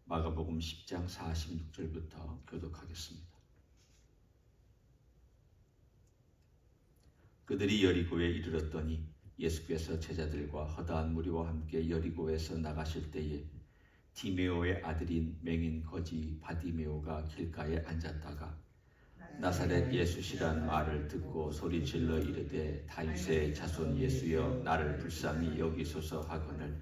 마가복음 10장 46절부터 교독하겠습니다. 그들이 여리고에 이르렀더니 예수께서 제자들과 허다한 무리와 함께 여리고에서 나가실 때에 디메오의 아들인 맹인 거지 바디메오가 길가에 앉았다가 나사렛 예수시란 말을 듣고 소리질러 이르되 다윗의 자손 예수여 나를 불쌍히 여기소서 하거늘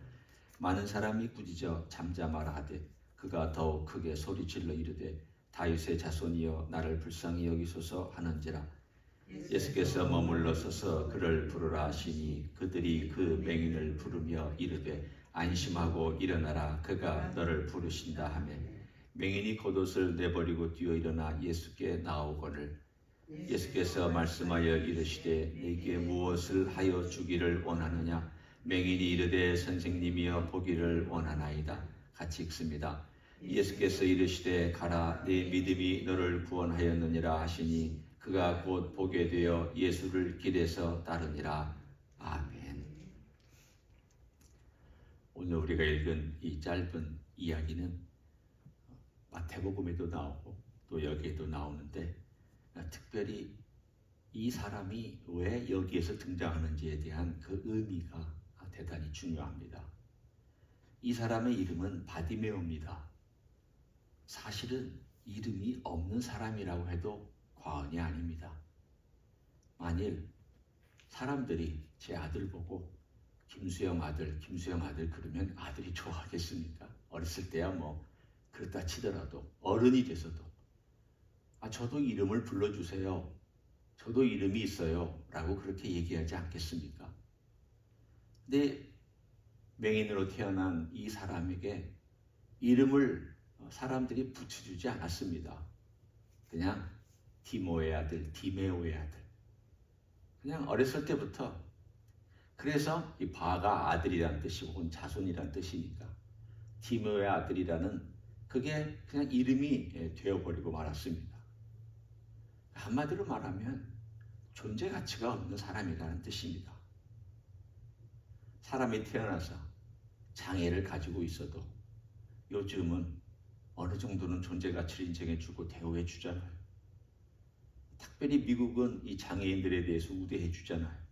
많은 사람이 꾸짖어 잠잠하라 하되 그가 더욱 크게 소리질러 이르되 다윗의 자손이여 나를 불쌍히 여기소서 하는지라. 예수께서 머물러 서서 그를 부르라 하시니 그들이 그 맹인을 부르며 이르되 안심하고 일어나라 그가 너를 부르신다 하며 맹인이 겉옷을 내버리고 뛰어 일어나 예수께 나오거늘 예수께서 말씀하여 이르시되 네게 무엇을 하여 주기를 원하느냐. 맹인이 이르되 선생님이여 보기를 원하나이다. 같이 읽습니다. 예수께서 이르시되 가라 네 믿음이 너를 구원하였느니라 하시니 그가 곧 보게 되어 예수를 길에서 따르니라. 아멘. 오늘 우리가 읽은 이 짧은 이야기는 마태복음에도 나오고 또 여기에도 나오는데 특별히 이 사람이 왜 여기에서 등장하는지에 대한 그 의미가 대단히 중요합니다. 이 사람의 이름은 바디메오입니다. 사실은 이름이 없는 사람이라고 해도 과언이 아닙니다. 만일 사람들이 제 아들 보고 김수영 아들 그러면 아들이 좋아하겠습니까? 어렸을 때야 뭐 그렇다 치더라도 어른이 돼서도 저도 이름을 불러주세요. 저도 이름이 있어요. 라고 그렇게 얘기하지 않겠습니까? 근데 맹인으로 태어난 이 사람에게 이름을 사람들이 붙여주지 않았습니다. 그냥 디모의 아들, 디메오의 아들. 그냥 어렸을 때부터. 그래서 이 바가 아들이란 뜻이고 혹은 자손이란 뜻이니까 디모의 아들이라는 그게 그냥 이름이 되어버리고 말았습니다. 한마디로 말하면 존재 가치가 없는 사람이라는 뜻입니다. 사람이 태어나서 장애를 가지고 있어도 요즘은 어느 정도는 존재 가치를 인정해 주고 대우해 주잖아요. 특별히 미국은 이 장애인들에 대해서 우대해 주잖아요.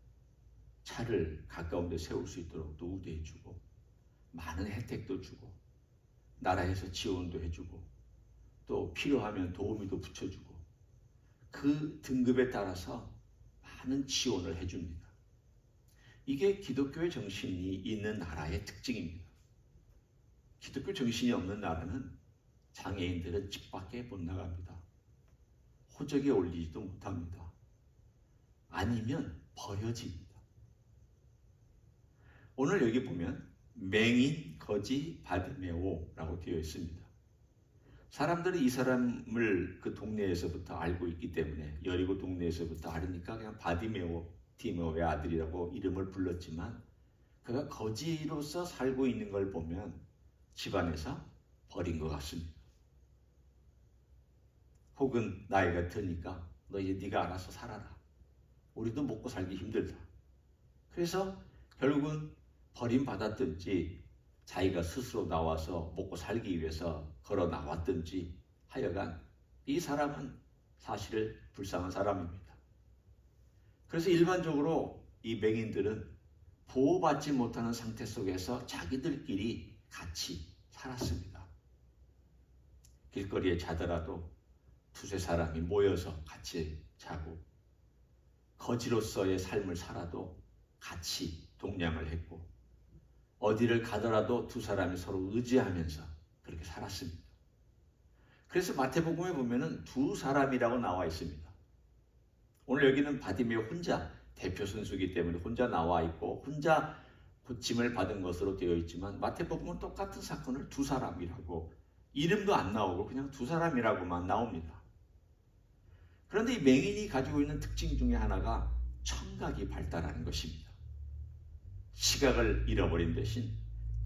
차를 가까운 데 세울 수 있도록 또 우대해 주고 많은 혜택도 주고 나라에서 지원도 해주고 또 필요하면 도우미도 붙여주고 그 등급에 따라서 많은 지원을 해줍니다. 이게 기독교의 정신이 있는 나라의 특징입니다. 기독교 정신이 없는 나라는 장애인들은 집 밖에 못 나갑니다. 호적에 올리지도 못합니다. 아니면 버려집니다. 오늘 여기 보면 맹인 거지 바디메오라고 되어 있습니다. 사람들이 이 사람을 그 동네에서부터 알고 있기 때문에 여리고 동네에서부터 알으니까 그냥 바디메오, 디메오의 아들이라고 이름을 불렀지만 그가 거지로서 살고 있는 걸 보면 집안에서 버린 것 같습니다. 혹은 나이가 드니까 너 이제 네가 알아서 살아라. 우리도 먹고 살기 힘들다. 그래서 결국은 버림받았든지 자기가 스스로 나와서 먹고 살기 위해서 걸어 나왔든지 하여간 이 사람은 사실 불쌍한 사람입니다. 그래서 일반적으로 이 맹인들은 보호받지 못하는 상태 속에서 자기들끼리 같이 살았습니다. 길거리에 자더라도 두세 사람이 모여서 같이 자고 거지로서의 삶을 살아도 같이 동냥을 했고 어디를 가더라도 두 사람이 서로 의지하면서 그렇게 살았습니다. 그래서 마태복음에 보면은 두 사람이라고 나와 있습니다. 오늘 여기는 바디메오 혼자 대표 선수이기 때문에 혼자 나와 있고 혼자 고침을 받은 것으로 되어 있지만 마태복음은 똑같은 사건을 두 사람이라고 이름도 안 나오고 그냥 두 사람이라고만 나옵니다. 그런데 이 맹인이 가지고 있는 특징 중에 하나가 청각이 발달하는 것입니다. 시각을 잃어버린 대신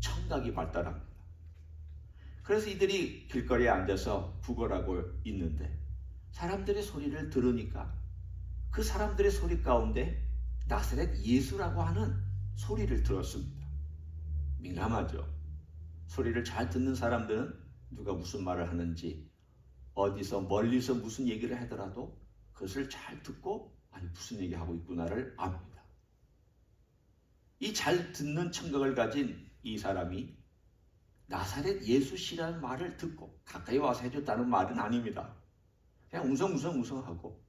청각이 발달합니다. 그래서 이들이 길거리에 앉아서 구걸하고 있는데 사람들의 소리를 들으니까 그 사람들의 소리 가운데 나사렛 예수라고 하는 소리를 들었습니다. 민감하죠. 소리를 잘 듣는 사람들은 누가 무슨 말을 하는지 어디서 멀리서 무슨 얘기를 하더라도 그것을 잘 듣고 아니 무슨 얘기하고 있구나를 압니다. 이 잘 듣는 청각을 가진 이 사람이 나사렛 예수씨라는 말을 듣고 가까이 와서 해줬다는 말은 아닙니다. 그냥 웅성웅성하고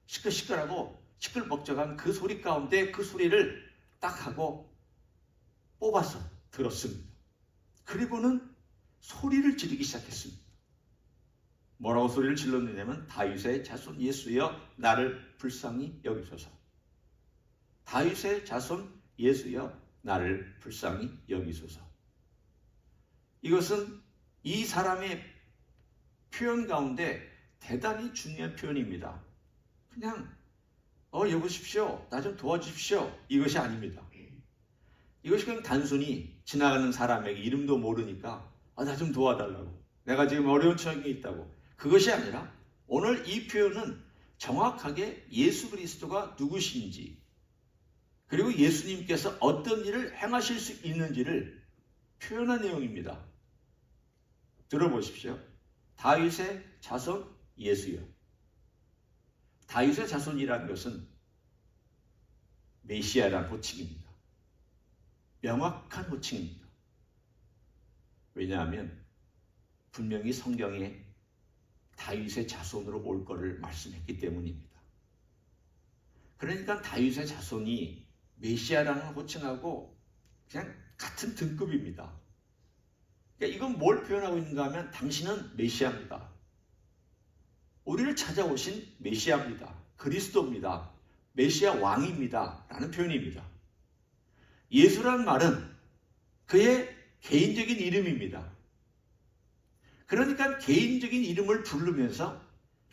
시끌시끌하고 시끌벅적한 그 소리 가운데 그 소리를 딱 하고 뽑아서 들었습니다. 그리고는 소리를 지르기 시작했습니다. 뭐라고 소리를 질렀느냐면 다윗의 자손 예수여 나를 불쌍히 여기소서. 다윗의 자손 예수여 나를 불쌍히 여기소서. 이것은 이 사람의 표현 가운데 대단히 중요한 표현입니다. 그냥 여보십시오, 나 좀 도와주십시오, 이것이 아닙니다. 이것이 그냥 단순히 지나가는 사람에게 이름도 모르니까 나 좀 도와달라고, 내가 지금 어려운 처형이 있다고, 그것이 아니라 오늘 이 표현은 정확하게 예수 그리스도가 누구신지 그리고 예수님께서 어떤 일을 행하실 수 있는지를 표현한 내용입니다. 들어보십시오. 다윗의 자손 예수여. 다윗의 자손이라는 것은 메시아라는 호칭입니다. 명확한 호칭입니다. 왜냐하면 분명히 성경에 다윗의 자손으로 올 것을 말씀했기 때문입니다. 그러니까 다윗의 자손이 메시아라는 호칭하고 그냥 같은 등급입니다. 그러니까 이건 뭘 표현하고 있는가 하면 당신은 메시아입니다. 우리를 찾아오신 메시아입니다. 그리스도입니다. 메시아 왕입니다. 라는 표현입니다. 예수라는 말은 그의 개인적인 이름입니다. 그러니까 개인적인 이름을 부르면서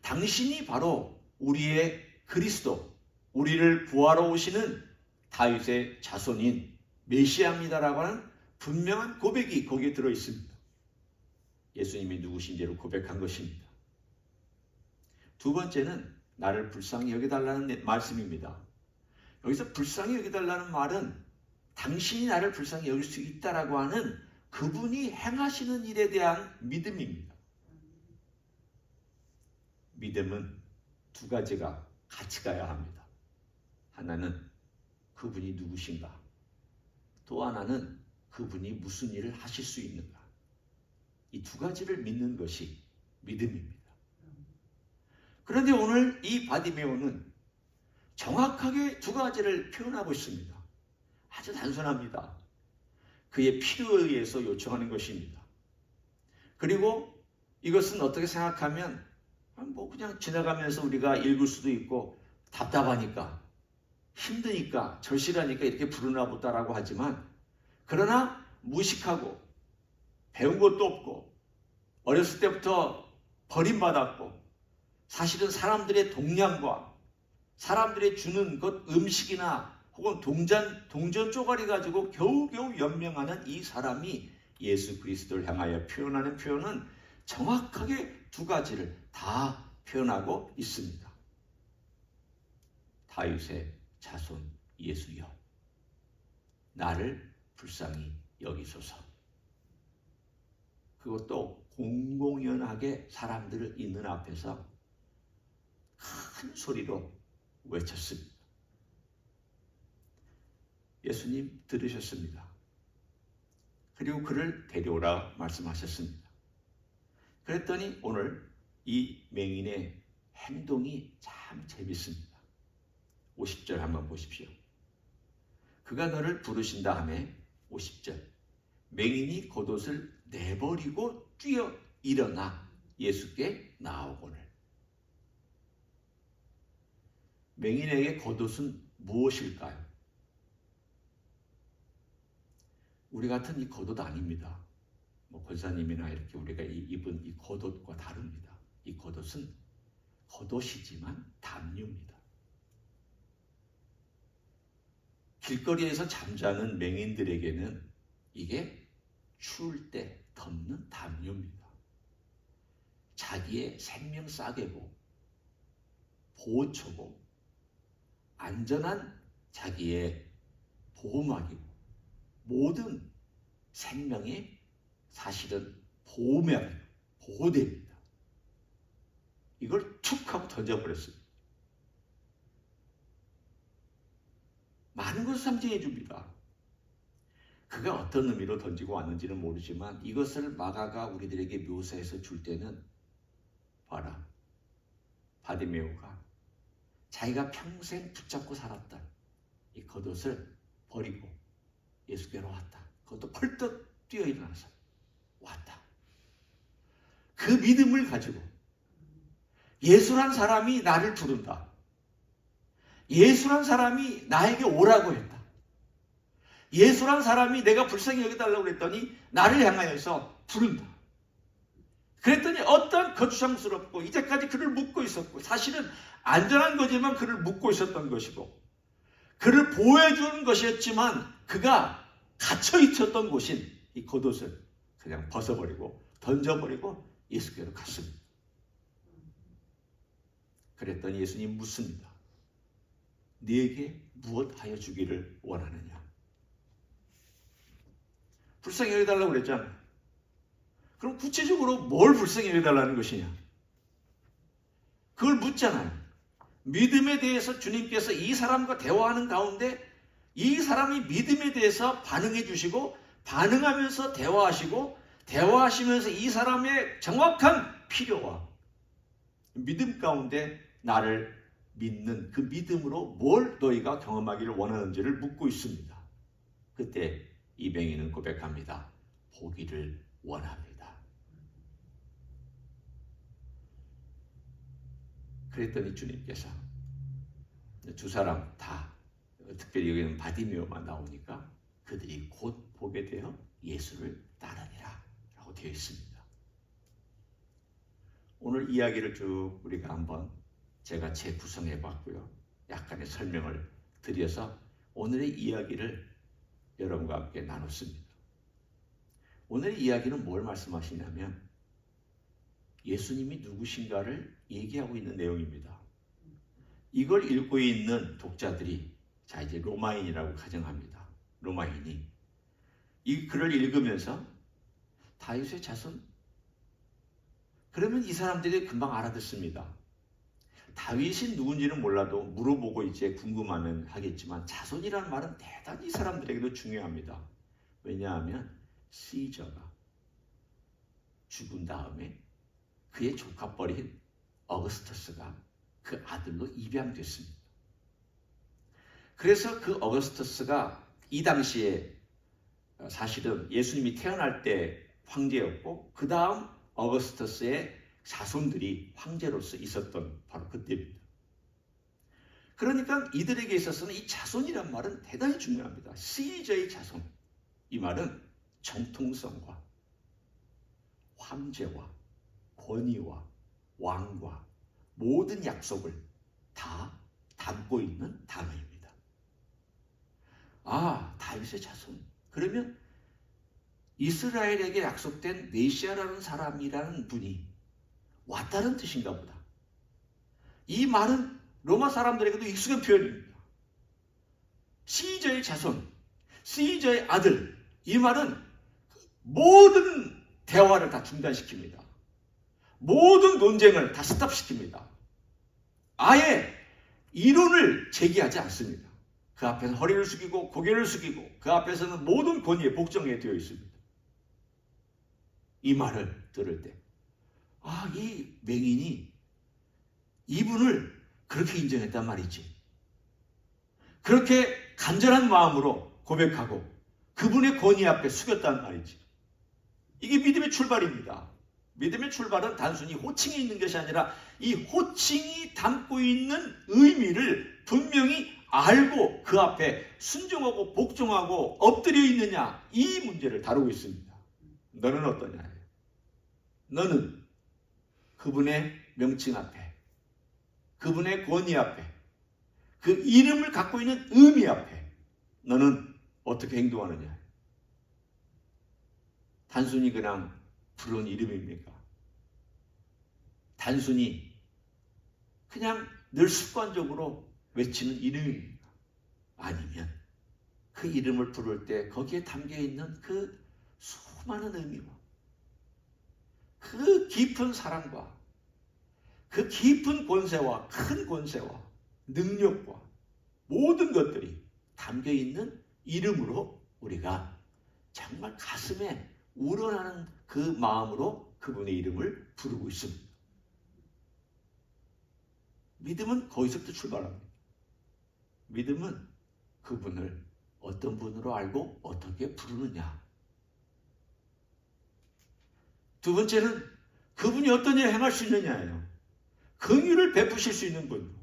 당신이 바로 우리의 그리스도, 우리를 구하러 오시는 다윗의 자손인 메시아입니다라고 하는 분명한 고백이 거기에 들어있습니다. 예수님이 누구신지를 고백한 것입니다. 두 번째는 나를 불쌍히 여겨달라는 말씀입니다. 여기서 불쌍히 여겨달라는 말은 당신이 나를 불쌍히 여길 수 있다라고 하는 그분이 행하시는 일에 대한 믿음입니다. 믿음은 두 가지가 같이 가야 합니다. 하나는 그분이 누구신가, 또 하나는 그분이 무슨 일을 하실 수 있는가. 이 두 가지를 믿는 것이 믿음입니다. 그런데 오늘 이 바디메오는 정확하게 두 가지를 표현하고 있습니다. 아주 단순합니다. 그의 필요에 의해서 요청하는 것입니다. 그리고 이것은 어떻게 생각하면 그냥 지나가면서 우리가 읽을 수도 있고 답답하니까, 힘드니까, 절실하니까 이렇게 부르나 보다라고 하지만, 그러나 무식하고 배운 것도 없고 어렸을 때부터 버림받았고 사실은 사람들의 동량과 사람들이 주는 것 음식이나 혹은 동전 쪼가리 가지고 겨우겨우 연명하는 이 사람이 예수 그리스도를 향하여 표현하는 표현은 정확하게 두 가지를 다 표현하고 있습니다. 다윗의 자손 예수여, 나를 불쌍히 여기소서. 그것도 공공연하게 사람들 있는 앞에서 큰 소리로 외쳤습니다. 예수님 들으셨습니다. 그리고 그를 데려오라 말씀하셨습니다. 그랬더니 오늘 이 맹인의 행동이 참 재밌습니다. 50절 한번 보십시오. 그가 너를 부르신다 하며 50절 맹인이 겉옷을 내버리고 뛰어 일어나 예수께 나아오거늘. 맹인에게 겉옷은 무엇일까요? 우리 같은 이 겉옷 아닙니다. 권사님이나 이렇게 우리가 입은 이 겉옷과 다릅니다. 이 겉옷은 겉옷이지만 담요입니다. 길거리에서 잠자는 맹인들에게는 이게 추울 때 덮는 담요입니다. 자기의 생명 싸개고 보호초고 안전한 자기의 보호막이고 모든 생명의 사실은 보호대입니다. 이걸 툭 하고 던져버렸습니다. 많은 것을 상징해 줍니다. 그가 어떤 의미로 던지고 왔는지는 모르지만 이것을 마가가 우리들에게 묘사해서 줄 때는 봐라, 바디메오가 자기가 평생 붙잡고 살았던 이 겉옷을 버리고 예수께로 왔다. 그것도 펄떡 뛰어 일어나서 왔다. 그 믿음을 가지고 예수란 사람이 나를 부른다. 예수란 사람이 나에게 오라고 했다. 예수란 사람이 내가 불쌍히 여겨달라고 그랬더니 나를 향하여서 부른다. 그랬더니 어떤 거추장스럽고 이제까지 그를 묶고 있었고 사실은 안전한 거지만 그를 묶고 있었던 것이고 그를 보호해주는 것이었지만 그가 갇혀 있었던 곳인 이 겉옷을 그냥 벗어버리고 던져버리고 예수께로 갔습니다. 그랬더니 예수님 묻습니다. 네게 무엇하여 주기를 원하느냐? 불쌍히 여겨달라고 그랬잖아요. 그럼 구체적으로 뭘 불쌍히 여겨달라는 것이냐? 그걸 묻잖아요. 믿음에 대해서 주님께서 이 사람과 대화하는 가운데 이 사람이 믿음에 대해서 반응해 주시고 반응하면서 대화하시고 대화하시면서 이 사람의 정확한 필요와 믿음 가운데 나를 믿는 그 믿음으로 뭘 너희가 경험하기를 원하는지를 묻고 있습니다. 그때 이 맹인은 고백합니다. 보기를 원합니다. 그랬더니 주님께서 두 사람 다 특별히 여기는 바디메오만 나오니까 그들이 곧 보게 되어 예수를 따르니라 라고 되어 있습니다. 오늘 이야기를 쭉 우리가 한번 제가 재구성해 봤고요. 약간의 설명을 드려서 오늘의 이야기를 여러분과 함께 나눴습니다. 오늘의 이야기는 뭘 말씀하시냐면 예수님이 누구신가를 얘기하고 있는 내용입니다. 이걸 읽고 있는 독자들이 자 이제 로마인이라고 가정합니다. 로마인이 이 글을 읽으면서 다윗의 자손? 그러면 이 사람들이 금방 알아듣습니다. 다윗이 누군지는 몰라도 물어보고 이제 궁금하면 하겠지만 자손이라는 말은 대단히 이 사람들에게도 중요합니다. 왜냐하면 시저가 죽은 다음에 그의 조카뻘인 어거스터스가 그 아들로 입양됐습니다. 그래서 그 어거스터스가 이 당시에 사실은 예수님이 태어날 때 황제였고 그 다음 어거스터스의 자손들이 황제로서 있었던 바로 그때입니다. 그러니까 이들에게 있어서는 이 자손이란 말은 대단히 중요합니다. 시저의 자손. 이 말은 정통성과 황제와 권위와 왕과 모든 약속을 다 담고 있는 단어입니다. 아, 다윗의 자손. 그러면 이스라엘에게 약속된 메시아라는 사람이라는 분이 왔다는 뜻인가 보다. 이 말은 로마 사람들에게도 익숙한 표현입니다. 시저의 자손, 시저의 아들. 이 말은 모든 대화를 다 중단시킵니다. 모든 논쟁을 다 스탑시킵니다. 아예 이론을 제기하지 않습니다. 그 앞에는 허리를 숙이고 고개를 숙이고 그 앞에서는 모든 권위에 복종해 되어 있습니다. 이 말을 들을 때 아, 이 맹인이 이분을 그렇게 인정했단 말이지. 그렇게 간절한 마음으로 고백하고 그분의 권위 앞에 숙였단 말이지. 이게 믿음의 출발입니다. 믿음의 출발은 단순히 호칭이 있는 것이 아니라 이 호칭이 담고 있는 의미를 분명히 알고 그 앞에 순종하고 복종하고 엎드려 있느냐, 이 문제를 다루고 있습니다. 너는 어떠냐? 너는 그분의 명칭 앞에, 그분의 권위 앞에, 그 이름을 갖고 있는 의미 앞에 너는 어떻게 행동하느냐? 단순히 그냥 부른 이름입니까? 단순히 그냥 늘 습관적으로 외치는 이름입니까? 아니면 그 이름을 부를 때 거기에 담겨있는 그 수많은 의미와 그 깊은 사랑과 그 깊은 권세와 큰 권세와 능력과 모든 것들이 담겨 있는 이름으로 우리가 정말 가슴에 우러나는 그 마음으로 그분의 이름을 부르고 있습니다. 믿음은 거기서부터 출발합니다. 믿음은 그분을 어떤 분으로 알고 어떻게 부르느냐. 두 번째는 그분이 어떤 일을 행할 수 있느냐예요. 긍휼을 베푸실 수 있는 분,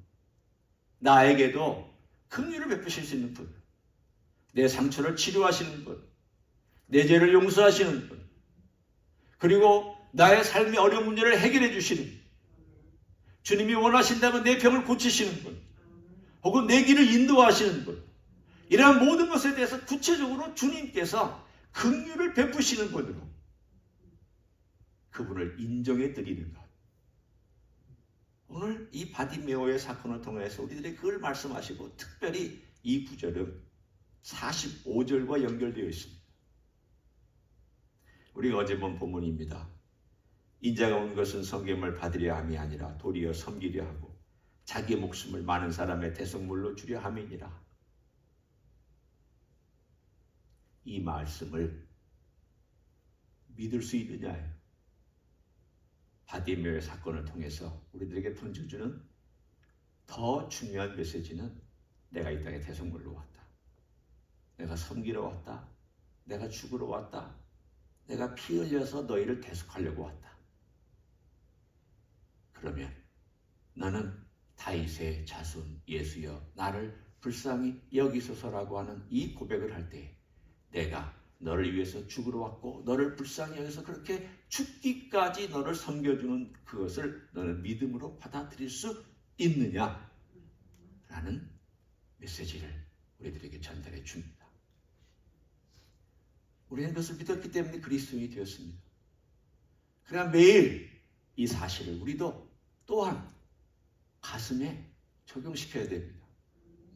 나에게도 긍휼을 베푸실 수 있는 분, 내 상처를 치료하시는 분, 내 죄를 용서하시는 분, 그리고 나의 삶의 어려운 문제를 해결해 주시는 분, 주님이 원하신다면 내 병을 고치시는 분, 혹은 내 길을 인도하시는 분, 이러한 모든 것에 대해서 구체적으로 주님께서 긍휼을 베푸시는 분으로 그분을 인정해 드리는 것. 오늘 이 바디메오의 사건을 통해서 우리들이 그걸 말씀하시고 특별히 이 구절은 45절과 연결되어 있습니다. 우리가 어제 본 본문입니다. 인자가 온 것은 섬김을 받으려 함이 아니라 도리어 섬기려 하고 자기 목숨을 많은 사람의 대속물로 주려 함이니라. 이 말씀을 믿을 수 있느냐예요. 바디메오의 사건을 통해서 우리들에게 던져주는 더 중요한 메시지는 내가 이 땅에 대속물로 왔다. 내가 섬기러 왔다. 내가 죽으러 왔다. 내가 피 흘려서 너희를 대속하려고 왔다. 그러면 너는 다윗의 자손 예수여 나를 불쌍히 여기소서라고 하는 이 고백을 할 때 내가 너를 위해서 죽으러 왔고 너를 불쌍히 여기서 그렇게 죽기까지 너를 섬겨주는 그것을 너는 믿음으로 받아들일 수 있느냐라는 메시지를 우리들에게 전달해 줍니다. 우리는 그것을 믿었기 때문에 그리스도인이 되었습니다. 그러나 매일 이 사실을 우리도 또한 가슴에 적용시켜야 됩니다.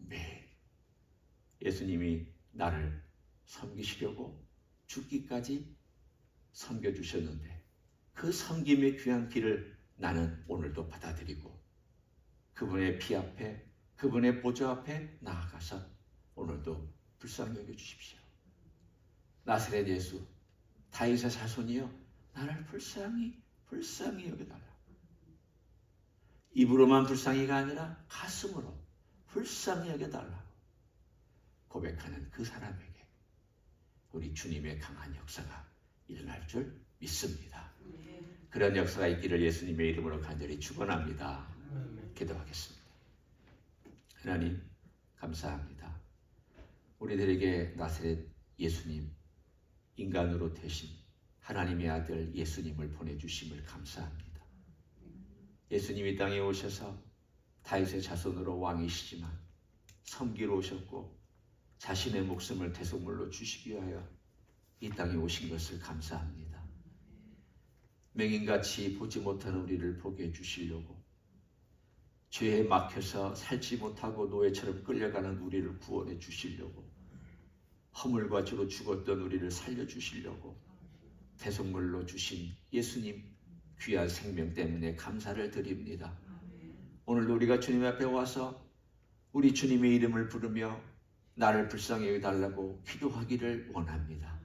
매일 예수님이 나를 섬기시려고 죽기까지 섬겨주셨는데 그 섬김의 귀한 길을 나는 오늘도 받아들이고 그분의 피 앞에 그분의 보좌 앞에 나아가서 오늘도 불쌍히 여겨주십시오. 나사렛 예수 다윗의 자손이여 나를 불쌍히 여겨달라. 입으로만 불쌍히가 아니라 가슴으로 불쌍히 여겨달라고 고백하는 그 사람에게 우리 주님의 강한 역사가 일어날 줄 믿습니다. 그런 역사가 있기를 예수님의 이름으로 간절히 축원합니다. 기도하겠습니다. 하나님 감사합니다. 우리들에게 나사렛 예수님 인간으로 되신 하나님의 아들 예수님을 보내주심을 감사합니다. 예수님이 땅에 오셔서 다윗의 자손으로 왕이시지만 섬기러 오셨고 자신의 목숨을 대속물로 주시기 위하여 이 땅에 오신 것을 감사합니다. 맹인같이 보지 못하는 우리를 보게 해주시려고 죄에 막혀서 살지 못하고 노예처럼 끌려가는 우리를 구원해 주시려고 허물과 죄로 죽었던 우리를 살려주시려고 대속물로 주신 예수님 귀한 생명 때문에 감사를 드립니다. 오늘도 우리가 주님 앞에 와서 우리 주님의 이름을 부르며 나를 불쌍히 여겨달라고 기도하기를 원합니다.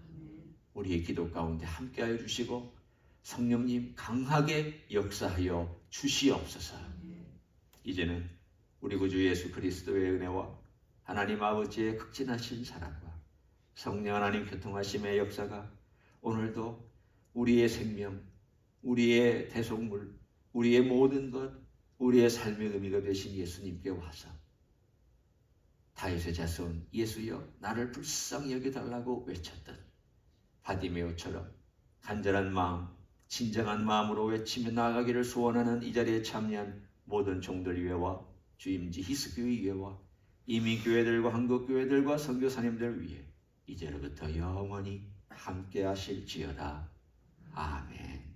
우리의 기도 가운데 함께하여 주시고 성령님 강하게 역사하여 주시옵소서. 이제는 우리 구주 예수 그리스도의 은혜와 하나님 아버지의 극진하신 사랑과 성령 하나님 교통하심의 역사가 오늘도 우리의 생명, 우리의 대속물, 우리의 모든 것, 우리의 삶의 의미가 되신 예수님께 와서 다윗의 자손 예수여 나를 불쌍히 여겨달라고 외쳤던 바디메오처럼 간절한 마음, 진정한 마음으로 외치며 나아가기를 소원하는 이 자리에 참여한 모든 종들 위에와 주임지 히스교회 위에와 이민교회들과 한국교회들과 선교사님들 위에 이제로부터 영원히 함께 하실지어다. 아멘.